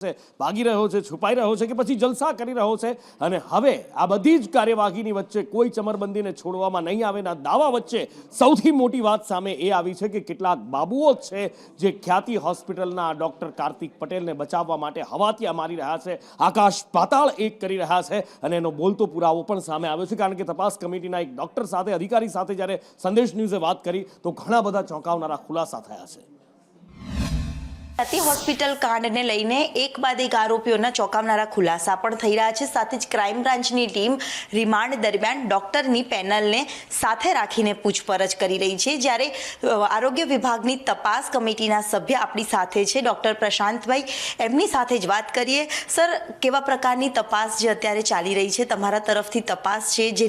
ભાગી રહ્યો છે, છુપાઈ રહ્યો છે કે પછી જલસા કરી રહ્યો છે? અને હવે આ બધી જ કાર્યવાહીની વચ્ચે કોઈ ચમરબંધીને છોડવામાં નહીં આવેના દાવા વચ્ચે સૌથી મોટી વાત સામે એ આવી છે કે કેટલાક બાબુઓ છે જે ખ્યાતિ હોસ્પિટલના ડોક્ટર કાર્તિક પટેલને બચાવવા માટે હવાતિયા મારી રહ્યા છે, આકાશ પાતાળ એક કરી રહ્યા છે અને એનો બોલતો પુરાવો પણ સામે આવ્યો છે. કારણ કે તપાસ કમિટીના એક ડોક્ટર સાથે, અધિકારી સાથે જ્યારે સંદેશ ન્યૂઝે વાત કરી તો ઘણા બધા ચોંકાવનારા ખુલાસા થયા છે. ખ્યાતિ હોસ્પિટલ કાંડને લઈને એક બાદ એક આરોપીઓના ચોંકાવનારા ખુલાસા પણ થઈ રહ્યા છે. સાથે જ ક્રાઇમ બ્રાન્ચની ટીમ રિમાન્ડ દરમિયાન ડોક્ટરની પેનલને સાથે રાખીને પૂછપરછ કરી રહી છે. જ્યારે આરોગ્ય વિભાગની તપાસ કમિટીના સભ્ય આપણી સાથે છે, ડોક્ટર પ્રશાંતભાઈ, એમની સાથે જ વાત કરીએ. સર, કેવા પ્રકારની તપાસ જે અત્યારે ચાલી રહી છે, તમારા તરફથી તપાસ છે, જે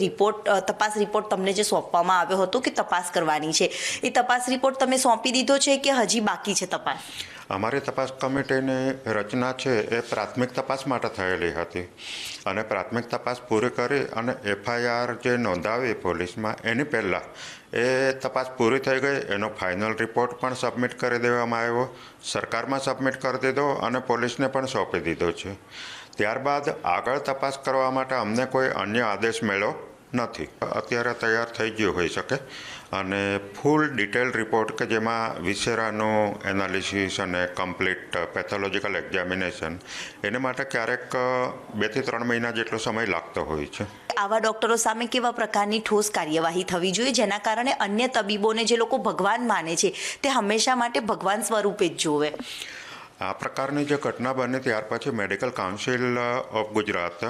તપાસ રિપોર્ટ તમને જે સોંપવામાં આવ્યો હતો કે તપાસ કરવાની છે, એ તપાસ રિપોર્ટ તમે સોંપી દીધો છે કે હજી બાકી છે તપાસ? અમારી તપાસ કમિટીની રચના છે એ પ્રાથમિક તપાસ માટે થયેલી હતી અને પ્રાથમિક તપાસ પૂરી કરી અને એફઆઈઆર જે નોંધાવી પોલીસમાં એની પહેલાં એ તપાસ પૂરી થઈ ગઈ. એનો ફાઇનલ રિપોર્ટ પણ સબમિટ કરી દેવામાં આવ્યો, સરકારમાં સબમિટ કરી દીધો અને પોલીસને પણ સોંપી દીધો છે. ત્યારબાદ આગળ તપાસ કરવા માટે અમને કોઈ અન્ય આદેશ મળ્યો નથી. અત્યારે તૈયાર થઈ ગયું હોઈ શકે અને ફૂલ ડિટેલ રિપોર્ટ કે જેમાં વિસેરાનું એનાલિસિસ અને કમ્પ્લીટ પેથોલોજીકલ એક્ઝામિનેશન, એને માટે ક્યારેક 2 થી 3 મહિના જેટલો સમય લાગતો હોય છે. આવા ડોક્ટરો સામે કેવા પ્રકારની ઠોસ કાર્યવાહી થવી જોઈએ જેના કારણે અન્ય તબીબોને જે લોકો ભગવાન માને છે તે હંમેશા માટે ભગવાન સ્વરૂપે જ જોવે? આ પ્રકારની જે ઘટના બની ત્યાર પછી મેડિકલ કાઉન્સિલ ઓફ ગુજરાત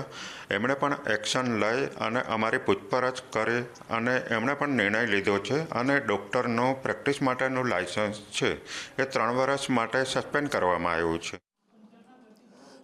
એમણે પણ એક્શન લઈ અને અમારી પૂછપરછ કરી અને એમણે પણ નિર્ણય લીધો છે અને ડૉક્ટરનું પ્રેક્ટિસ માટેનું લાયસન્સ છે એ 3 વર્ષ માટે સસ્પેન્ડ કરવામાં આવ્યું છે.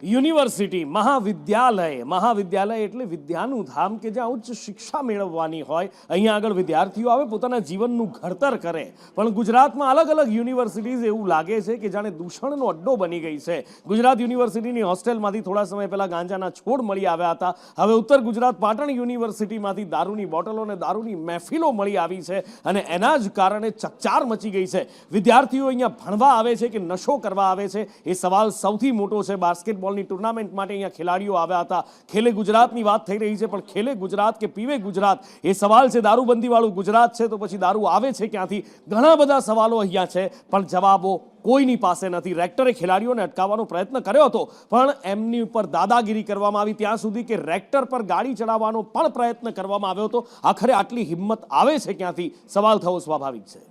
યુનિવર્સિટી, મહાવિદ્યાલય એટલે વિદ્યાનું ધામ કે જ્યાં ઉચ્ચ શિક્ષા મેળવવાની હોય. અહીંયા આગળ વિદ્યાર્થીઓ આવે, પોતાના જીવનનું ઘડતર કરે. પણ ગુજરાતમાં અલગ અલગ યુનિવર્સિટીઝ એવું લાગે છે કે જાણે દૂષણનો અડ્ડો બની ગઈ છે. ગુજરાત યુનિવર્સિટીની હોસ્ટેલમાંથી થોડા સમય પહેલા ગાંજાના છોડ મળી આવ્યા હતા. હવે ઉત્તર ગુજરાત પાટણ યુનિવર્સિટીમાંથી દારૂની બોટલો અને દારૂની મહેફિલો મળી આવી છે અને એના જ કારણે ચકચાર મચી ગઈ છે. વિદ્યાર્થીઓ અહીંયા ભણવા આવે છે કે નશો કરવા આવે છે, એ સવાલ સૌથી મોટો છે. બાસ્કેટબોલ ની ટુર્નામેન્ટ માટે અહીંયા ખેલાડીઓ આવ્યા હતા. ખેલે ગુજરાતની વાત થઈ રહી છે, પણ ખેલે ગુજરાત કે પીવે ગુજરાત, એ સવાલ છે. દારૂબંધી વાળું ગુજરાત છે તો પછી દારૂ આવે છે ક્યાંથી? ઘણા બધા સવાલો અહીંયા છે પણ જવાબો કોઈની પાસે નથી. રેક્ટરે ખેલાડીઓને અટકાવવાનો પ્રયત્ન કર્યો હતો પણ એમની ઉપર દાદાગીરી કરવામાં આવી, ત્યાં સુધી કે રેક્ટર પર ગાડી ચડાવવાનો પણ પ્રયત્ન કરવામાં આવ્યો હતો. આખરે આટલી હિંમત આવે છે ક્યાંથી? સવાલ થવો સ્વાભાવિક છે.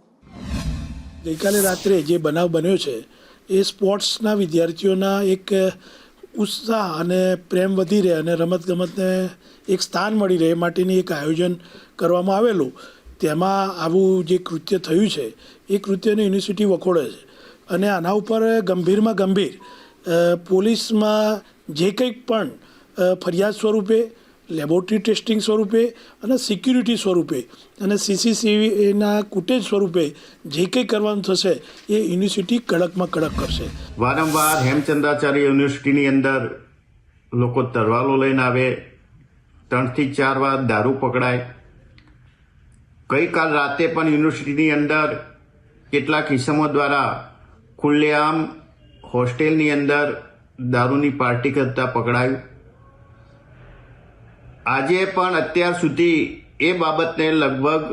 ગઈકાલે રાત્રે જે બનાવ બન્યો છે એ સ્પોર્ટ્સના વિદ્યાર્થીઓના એક ઉત્સાહ અને પ્રેમ વધી રહે અને રમતગમતને એક સ્થાન મળી રહે માટેની એક આયોજન કરવામાં આવેલું. તેમાં આવું જે કૃત્ય થયું છે એ કૃત્યને યુનિવર્સિટી વખોડે છે અને આના ઉપર ગંભીરમાં ગંભીર પોલીસમાં જે કંઈક પણ ફરિયાદ સ્વરૂપે, લેબોરેટરી ટેસ્ટિંગ સ્વરૂપે અને સિક્યુરિટી સ્વરૂપે અને સીસીટીવીના ફૂટેજ સ્વરૂપે જે કંઈ કરવાનું થશે એ યુનિવર્સિટી કડકમાં કડક કરશે. વારંવાર હેમચંદ્રાચાર્ય યુનિવર્સિટીની અંદર લોકો તરવાલો લઈને આવે, 3 થી 4 વાર દારૂ પકડાય. ગઈકાલ રાતે પણ યુનિવર્સિટીની અંદર કેટલાક ઇસમો દ્વારા ખુલ્લેઆમ હોસ્ટેલની અંદર દારૂની પાર્ટી કરતા પકડાયું. આજે પણ અત્યાર સુધી એ બાબતને લગભગ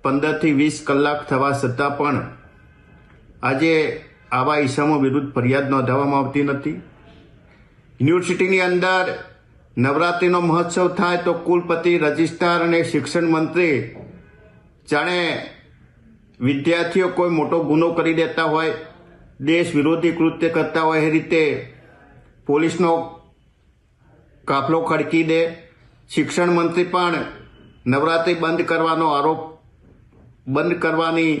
15 થી 20 કલાક થવા છતાં પણ આજે આવા ઇસમો વિરુદ્ધ ફરિયાદ નોંધાવવામાં આવતી નથી. યુનિવર્સિટીની અંદર નવરાત્રિનો મહોત્સવ થાય તો કુલપતિ, રજિસ્ટ્રાર અને શિક્ષણ મંત્રી જાણે વિદ્યાર્થીઓ કોઈ મોટો ગુનો કરી દેતા હોય, દેશ વિરોધી કૃત્ય કરતા હોય એ રીતે પોલીસનો કાફલો ખડકી દે. શિક્ષણ મંત્રી પણ નવરાત્રિ બંધ કરવાનો આરોપ બંધ કરવાની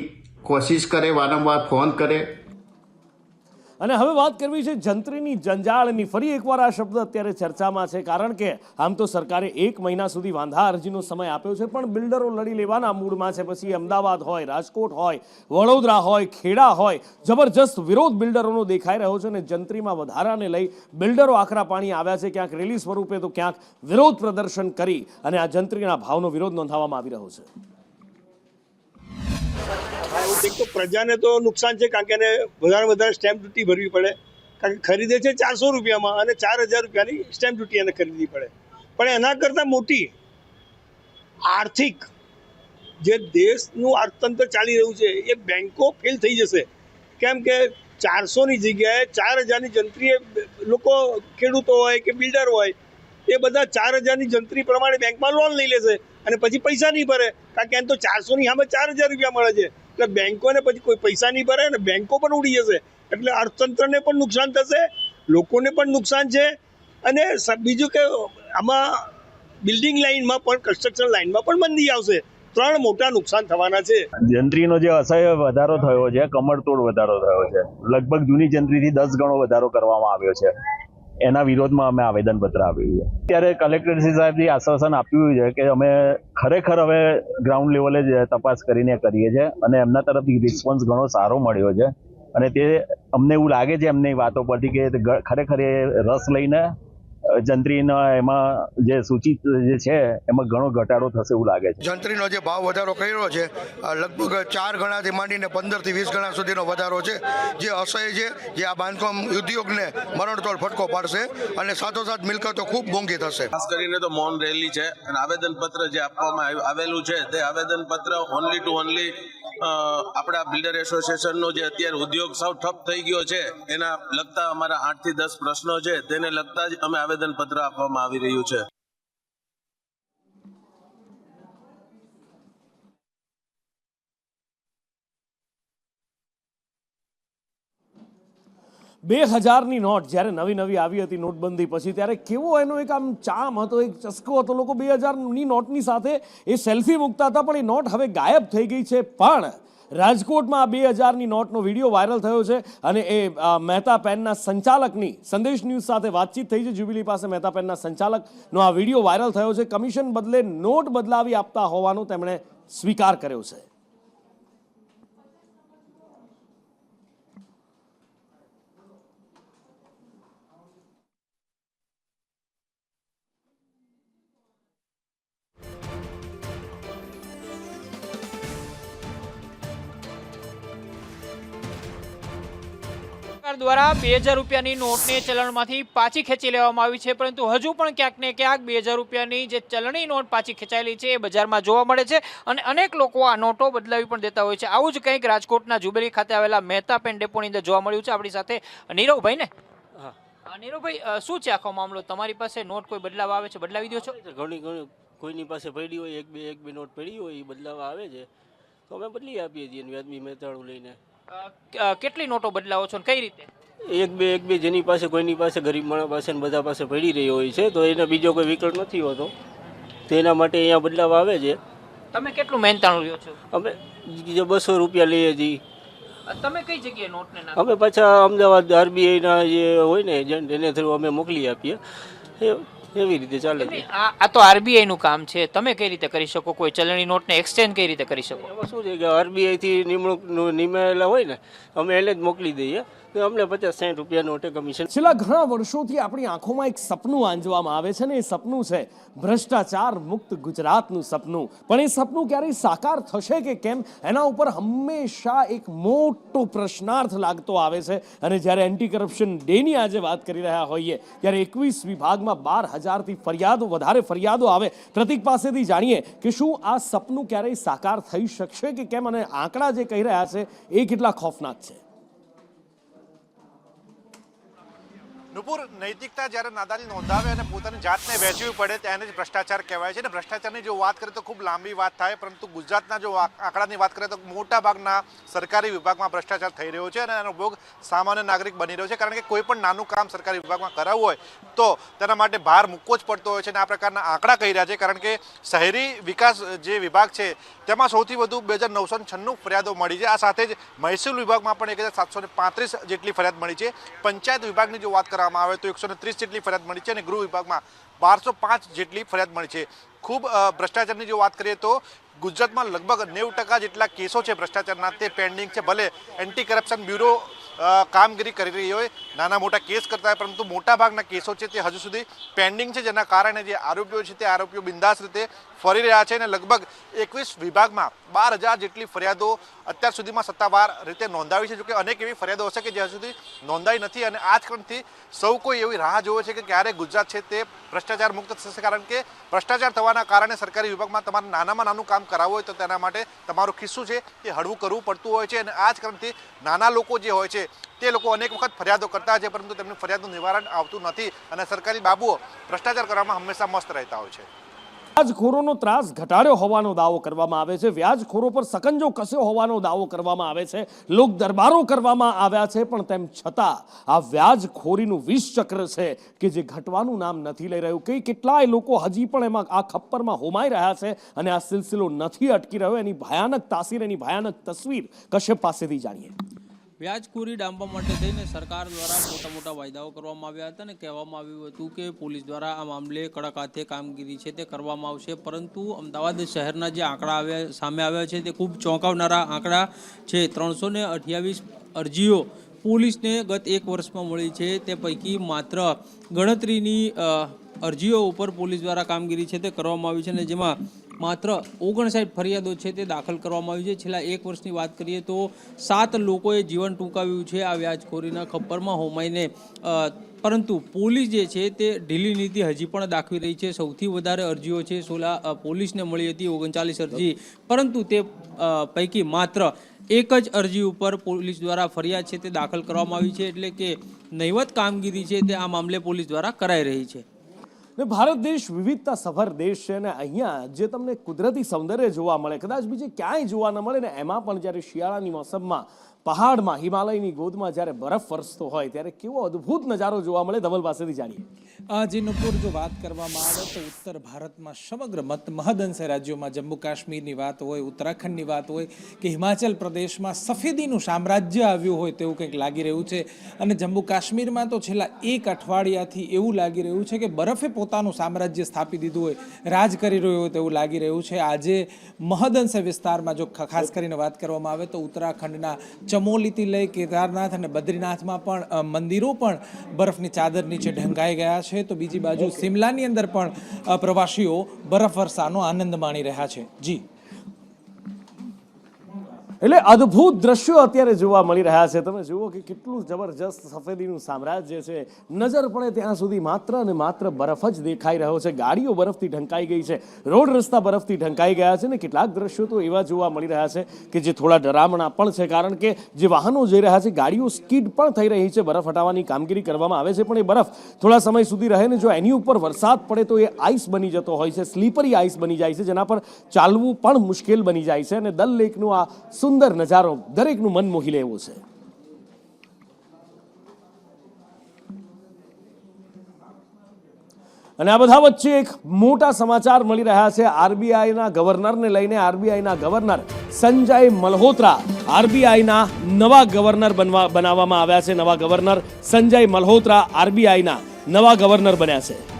કોશિશ કરે, વારંવાર ફોન કરે. અને હવે વાત કરવી છે જંત્રીની જંજાળની. ફરી એકવાર આ શબ્દ અત્યારે ચર્ચામાં છે, કારણ કે આમ તો સરકારે 1 મહિના સુધી વાંધા અરજીનો સમય આપ્યો છે પણ બિલ્ડરો લડી લેવાના મૂડમાં છે. પછી અમદાવાદ હોય, રાજકોટ હોય, વડોદરા હોય, ખેડા હોય, જબરજસ્ત વિરોધ બિલ્ડરોનો દેખાઈ રહ્યો છે અને જંત્રીમાં વધારાને લઈ બિલ્ડરો આકરા પાણી આવ્યા છે. ક્યાંક રેલી સ્વરૂપે તો ક્યાંક વિરોધ પ્રદર્શન કરી અને આ જંત્રીના ભાવનો વિરોધ નોંધાવવામાં આવી રહ્યો છે. એક તો પ્રજાને તો નુકસાન છે કારણ કે એને વધારે સ્ટેમ્પ ડ્યુટી ભરવી પડે, કારણ કે ખરીદે છે 400 રૂપિયામાં અને 4000 રૂપિયાની સ્ટેમ્પ ડ્યુટી એને ખરીદવી પડે. પણ એના કરતાં મોટી આર્થિક જે દેશનું અર્થતંત્ર ચાલી રહ્યું છે એ બેન્કો ફેલ થઈ જશે. કેમ કે 400ની જગ્યાએ 4000ની જંત્રીએ લોકો ખેડૂતો હોય કે બિલ્ડર હોય એ બધા 4000ની જંત્રી પ્રમાણે બેંકમાં લોન લઈ લેશે અને પછી પૈસા નહીં ભરે, કારણ કે એમ તો 400ની સામે 4000 રૂપિયા મળે છે. એટલે બેંકોને પછી કોઈ પૈસા નહીં ભરે અને બેંકો પણ ઉડી જશે. એટલે અર્થતંત્રને પણ નુકસાન થશે, લોકોને પણ નુકસાન છે. અને બીજું કે આમાં બિલ્ડિંગ લાઇનમાં પણ કન્સ્ટ્રક્શન લાઇનમાં પણ મંદી આવશે. 3 મોટા નુકસાન થવાના છે. જંત્રીનો જે અસહ્ય વધારો થયો છે, કમરતોડ વધારો થયો છે, લગભગ જૂની જંત્રીથી 10 ગણો વધારો કરવામાં આવ્યો છે. એના વિરોધમાં અમે આવેદનપત્ર આપ્યું છે. ત્યારે કલેક્ટરશ્રી સાહેબથી આશ્વાસન આપ્યું છે કે અમે ખરેખર હવે ગ્રાઉન્ડ લેવલે જ તપાસ કરીને કરીએ છીએ અને એમના તરફથી રિસ્પોન્સ ઘણો સારો મળ્યો છે અને તે અમને એવું લાગે છે એમની વાતો પરથી કે ખરેખર એ રસ લઈને જંત્રીના એમાં જે સૂચિત જે છે એમાં ઘણો ઘટાડો થશે એવું લાગે છે. જંત્રીનો જે ભાવ વધારો કર્યો છે લગભગ 4 ગણાથી માંડીને 15 થી 20 ગણા સુધીનો વધારો છે, જે અસહ્ય છે, જે આ બાંધકામ ઉદ્યોગને મરણતોલ ફટકો પાડશે અને સાથોસાથ મિલકતો ખૂબ મોંઘી થશે. ખાસ કરીને તો મૌન રેલી છે અને આવેદનપત્ર જે આપવામાં આવેલું છે તે આવેદનપત્ર ઓનલી ટુ ઓનલી આપણા બિલ્ડર એસોસિએશનનો જે અત્યારે ઉદ્યોગ સાવ ઠપ થઈ ગયો છે એના લગતા અમારા 8 થી 10 પ્રશ્નો છે તેને લગતા જ અમે આવેદનપત્ર આપવામાં આવી રહ્યું છે. બે હજારની નોટ જ્યારે નવી આવી હતી નોટબંધી પછી, ત્યારે કેવો એનો એક આમ ચામ હતો, એક ચસ્કો હતો. લોકો 2000ની નોટની સાથે એ સેલ્ફી મૂકતા હતા, પણ એ નોટ હવે ગાયબ થઈ ગઈ છે. પણ રાજકોટમાં 2000ની નોટનો વિડીયો વાયરલ થયો છે અને એ મહેતા પેનના સંચાલકની સંદેશ ન્યૂઝ સાથે વાતચીત થઈ છે. જ્યુબિલી પાસે મહેતા પેનના સંચાલકનો આ વિડીયો વાયરલ થયો છે. કમિશન બદલે નોટ બદલાવી આપતા હોવાનો તેમણે સ્વીકાર કર્યો છે. દ્વારા 2000 રૂપિયાની નોટને ચલણમાંથી પાછી ખેંચી લેવામાં આવી છે, પરંતુ હજુ પણ ક્યાંક ને ક્યાંક 2000 રૂપિયાની જે ચલણી નોટ પાછી ખેંચાયેલી છે એ બજારમાં જોવા મળે છે અને અનેક લોકો આ નોટો બદલાવી પણ દેતા હોય છે. આવું જ કંઈક રાજકોટના જુબેલી ખાતે આવેલા મહેતા પેન ડેપોની અંદર જોવા મળ્યું છે. આપણી સાથે નીરવભાઈ ને. હા નીરવભાઈ, શું છે આખો મામલો? તમારી પાસે નોટ કોઈ બદલાવા આવે છે, બદલાવી દો છો? ઘણી કોઈની પાસે પડી હોય, એક બે નોટ પડી હોય એ બદલાવા આવે છે તો અમે બદલી આપીએ છીએ વ્યાજબી મહેતાણું લઈને. કેટલી નોટો બદલાવો છો, કઈ રીતે? એક બે જેની પાસે કોઈની પાસે ગરીબ માણસ પાસે બધા પાસે પડી રહી હોય છે તો એને બીજો કોઈ વિકલ્પ નથી હોતો, તેના માટે અહીંયા બદલાવા આવે છે. તમે કેટલું મહેનતાણું લ્યો છો? અમે 200 રૂપિયા લઈએ છીએ. તમે કઈ જગ્યાએ નોટને નાખો? અમે પાછા અમદાવાદ RBIના જે હોય ને એજન્ટ એને થ્રુ અમે મોકલી આપીએ, એવી રીતે ચાલે છે. આ તો RBI નું કામ છે, તમે કઈ રીતે કરી શકો? કોઈ ચલણી નોટને એક્સચેન્જ કઈ રીતે કરી શકો? એમાં શું છે કે RBI થી નિમાયેલા હોય ને અમે એને જ મોકલી દઈએ, અમને 50-60 રૂપિયા નોટે કમિશન. છેલ્લા ઘણા વર્ષોથી આપણી આંખોમાં એક સપનું આંજવામાં આવે છે ને એ સપનું છે ભ્રષ્ટાચાર મુક્ત ગુજરાતનું સપનું. પણ એ સપનું ક્યારેય સાકાર થશે કે કેમ, એના ઉપર હંમેશા એક મોટો પ્રશ્નાર્થ લાગતો આવે છે. અને જ્યારે એન્ટી કરપ્શન ડેની આજે વાત કરી રહ્યા હોઈએ ત્યારે 21 વિભાગમાં 12,000થી વધારે ફરિયાદો આવે. પ્રતિક પાસેથી જાણીએ કે શું આ સપનું ક્યારેય સાકાર થઈ શકશે કે કેમ, અને આંકડા જે કહી રહ્યા છે એ કેટલા ખોફનાક છે. નુપુર, નૈતિકતા જ્યારે નાદારી નોંધાવે અને પોતાની જાતને વહેંચવી પડે તેને જ ભ્રષ્ટાચાર કહેવાય છે. અને ભ્રષ્ટાચારની જો વાત કરીએ તો ખૂબ લાંબી વાત થાય, પરંતુ ગુજરાતના જો આંકડાની વાત કરીએ તો મોટા ભાગના સરકારી વિભાગમાં ભ્રષ્ટાચાર થઈ રહ્યો છે અને એનો ભોગ સામાન્ય નાગરિક બની રહ્યો છે. કારણ કે કોઈ પણ નાનું કામ સરકારી વિભાગમાં કરાવવું હોય તો તેના માટે ભાર મૂકવો જ પડતો હોય છે અને આ પ્રકારના આંકડા કહી રહ્યા છે. કારણ કે શહેરી વિકાસ જે વિભાગ છે તેમાં સૌથી વધુ 2,996 ફરિયાદો મળી છે. આ સાથે જ મહેસૂલ વિભાગમાં પણ 1,735 જેટલી ફરિયાદ મળી છે. પંચાયત વિભાગની જો વાત આવે તો 130 જેટલી ફરિયાદ મળી છે અને ગૃહ વિભાગમાં 1205 જેટલી ફરિયાદ મળી છે. ખૂબ ભ્રષ્ટાચારની જો વાત કરીએ તો ગુજરાતમાં લગભગ 90% જેટલા કેસો છે ભ્રષ્ટાચારના તે પેન્ડિંગ છે. ભલે એન્ટી કરપ્શન બ્યુરો કામગીરી કરી રહી હોય, નાના મોટા કેસ કરતા હોય, પરંતુ મોટાભાગના કેસો છે તે હજુ સુધી પેન્ડિંગ છે, જેના કારણે જે આરોપીઓ છે તે આરોપીઓ બિંદાસ રીતે ફરી રહ્યા છે અને લગભગ 21 વિભાગમાં 12,000 જેટલી ફરિયાદો અત્યાર સુધીમાં સત્તાવાર રીતે નોંધાવી છે. જોકે અનેક એવી ફરિયાદો હશે કે જ્યાં સુધી નોંધાઈ નથી અને આ જ કારણથી સૌ કોઈ એવી રાહ જોવે છે કે ક્યારે ગુજરાત છે તે ભ્રષ્ટાચાર મુક્ત થશે, કારણ કે ભ્રષ્ટાચાર થવાના કારણે સરકારી વિભાગમાં તમારે નાનામાં નાનું કામ કરાવવું હોય તો તેના માટે તમારું ખિસ્સું છે તે હળવું કરવું પડતું હોય છે અને આ જ કારણથી નાના લોકો જે હોય છે તે લોકો અનેક વખત ફરિયાદો કરતા છે, પરંતુ તેમની ફરિયાદનું નિવારણ આવતું નથી અને સરકારી બાબુઓ ભ્રષ્ટાચાર કરવામાં હંમેશા મસ્ત રહેતા હોય છે. વ્યાજખોરોનો ત્રાસ ઘટાડ્યો હોવાનો દાવો કરવામાં આવે છે, વ્યાજખોરો પર સકંજો કસ્યો હોવાનો દાવો કરવામાં આવે છે, લોક દરબારો કરવામાં આવ્યા છે, પણ તેમ છતાં આ વ્યાજખોરીનું વિષ ચક્ર છે કે જે ઘટવાનું નામ નથી લઈ રહ્યું. કેટલાય લોકો હજી પણ એમાં આ ખપ્પરમાં હોમાઈ રહ્યા છે અને આ સિલસિલો નથી અટકી રહ્યો. એની ભયાનક તાસીર, એની ભયાનક તસવીર કશ્યપ પાસેથી જાણીએ. વ્યાજખોરી ડામવા માટે થઈને સરકાર દ્વારા મોટા મોટા વાયદાઓ કરવામાં આવ્યા હતા અને કહેવામાં આવ્યું હતું કે પોલીસ દ્વારા આ મામલે કડક હાથે કામગીરી છે તે કરવામાં આવશે, પરંતુ અમદાવાદ શહેરના જે આંકડા સામે આવ્યા છે તે ખૂબ ચોંકાવનારા આંકડા છે. 328 અરજીઓ પોલીસને ગત એક વર્ષમાં મળી છે, તે પૈકી માત્ર ગણતરીની અરજીઓ ઉપર પોલીસ દ્વારા કામગીરી છે તે કરવામાં આવી છે અને જેમાં માત્ર 59 ફરિયાદો છે તે દાખલ કરવામાં આવી છે. છેલ્લા એક વર્ષની વાત કરીએ તો 7 લોકોએ જીવન ટૂંકાવ્યું છે આ વ્યાજખોરીના ખપ્પરમાં હોમાઈને, પરંતુ પોલીસ જે છે તે ઢીલી નીતિ હજી પણ દાખવી રહી છે. સૌથી વધારે અરજીઓ છે પોલીસને મળી હતી 39 અરજી, પરંતુ તે પૈકી માત્ર એક જ અરજી ઉપર પોલીસ દ્વારા ફરિયાદ છે તે દાખલ કરવામાં આવી છે, એટલે કે નહીવત કામગીરી છે તે આ મામલે પોલીસ દ્વારા કરાઈ રહી છે. ને ભારત દેશ વિવિધતા સભર દેશ છે અને અહીંયા જે તમને કુદરતી સૌંદર્ય જોવા મળે કદાચ બીજે ક્યાંય જોવા ન મળે ને એમાં પણ જ્યારે શિયાળાની મોસમમાં પહાડમાં હિમાલયની ગોદમાં જ્યારે બરફ વરસતો હોય ત્યારે કેવો અદ્ભુત નજારો જોવા મળે. ધવલ પાસેથી જાણીએ. જે નુપુર જો વાત કરવામાં આવે તો ઉત્તર ભારતમાં સમગ્ર મહદઅંશે રાજ્યોમાં જમ્મુ કાશ્મીરની વાત હોય, ઉત્તરાખંડની વાત હોય કે હિમાચલ પ્રદેશમાં સફેદીનું સામ્રાજ્ય આવ્યું હોય તેવું કંઈક લાગી રહ્યું છે અને જમ્મુ કાશ્મીરમાં તો છેલ્લા એક અઠવાડિયાથી એવું લાગી રહ્યું છે કે બરફે પોતાનું સામ્રાજ્ય સ્થાપી દીધું હોય, રાજ કરી રહ્યું હોય તેવું લાગી રહ્યું છે. આજે મહદઅંશે વિસ્તારમાં જો ખાસ કરીને વાત કરવામાં આવે તો ઉત્તરાખંડના ચમોલીથી લઈ કેદારનાથ અને બદ્રીનાથમાં પણ મંદિરો પણ બરફની ચાદર નીચે ઢંકાઈ ગયા છે, તો બીજી બાજુ સિમલાની અંદર પણ પ્રવાસીઓ બરફ વર્ષાનો આનંદ માણી રહ્યા છે. જી, એટલે અદ્ભુત દ્રશ્યો અત્યારે જોવા મળી રહ્યા છે. તમે જુઓ કે કેટલું જબરજસ્ત સફેદીનું સામ્રાજ્ય છે. નજર પડે ત્યાં સુધી માત્ર અને માત્ર બરફ જ દેખાઈ રહ્યો છે. ગાડીઓ બરફથી ઢંકાઈ ગઈ છે, રોડ રસ્તા બરફથી ઢંકાઈ ગયા છે ને કેટલાક દ્રશ્યો તો એવા જોવા મળી રહ્યા છે કે જે થોડા ડરામણા પણ છે, કારણ કે જે વાહનો જઈ રહ્યા છે ગાડીઓ સ્કીડ પણ થઈ રહી છે. બરફ હટાવવાની કામગીરી કરવામાં આવે છે, પણ એ બરફ થોડા સમય સુધી રહે ને જો એની ઉપર વરસાદ પડે તો એ આઈસ બની જતો હોય છે, સ્લીપરી આઈસ બની જાય છે, જેના પર ચાલવું પણ મુશ્કેલ બની જાય છે. અને દલ લેકનું આ સુંદર નજારો દરેકનું મન મોહી લે એવો છે. અને આ બધા વચ્ચે એક મોટા સમાચાર મળી રહ્યા છે. આરબીઆઈના ગવર્નરને લઈને આરબીઆઈના ગવર્નર સંજય મલ્હોત્રા આરબીઆઈના નવા ગવર્નર બનાવવામાં આવ્યા છે. નવા ગવર્નર સંજય મલ્હોત્રા આરબીઆઈના નવા ગવર્નર બન્યા છે.